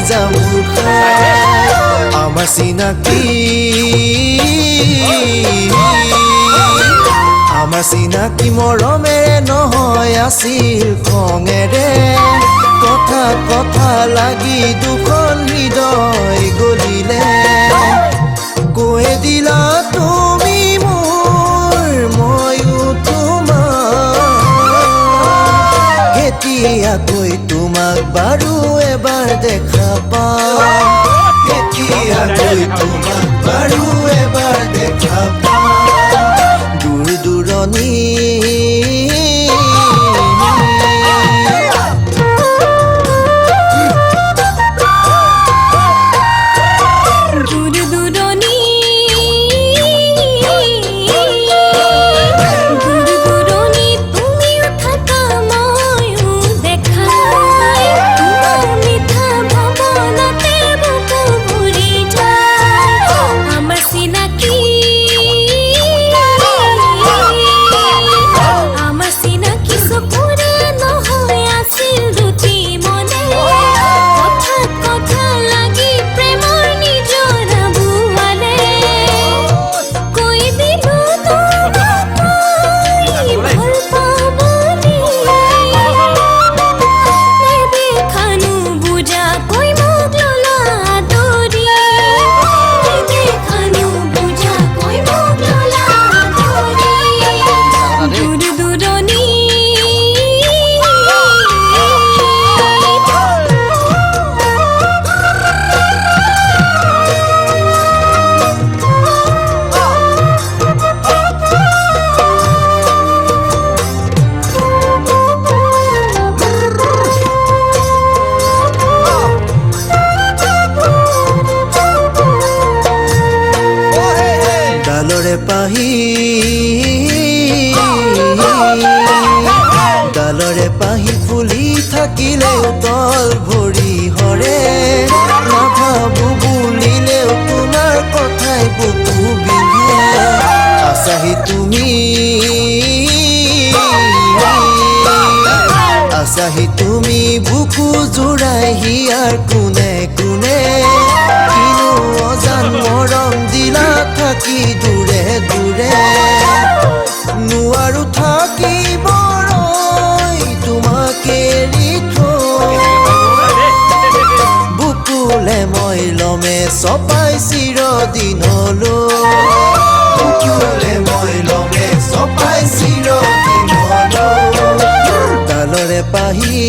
জামুৰ খাই আমাৰ চিনাকি মৰমেৰে নহয় আছিল খঙেৰে কথা কথা লাগি দুখন হৃদয় গলিলে কৈ দিলা তুমি মোৰ ময়ো তোমাৰ কেতিয়াকৈ তোমাক বাৰু এবাৰ দেখা পাম কেতিয়াকৈ তোমাক বাৰু এবাৰ দেখা পাম দূৰ দূৰণি ডালৰে পাহি ফুলি থাকিলেও তল ভৰি হৰে নাভাবো বুলিলেও তোমাৰ কথাই বুকু বিন্ধে আছাহি তুমি বুকু জোৰাই হিয়াৰ কোনে কোনে কিনো অজান মৰম দিলা থাকি দূৰে দূৰে নোৱাৰো থাকিবলৈ তোমাকে এৰি থৈ বুকুলে মই লমে চপাই চিৰদিনলৈ বুকুলে মই লমে চপাই চিৰদিনলৈ ডালৰে পাহি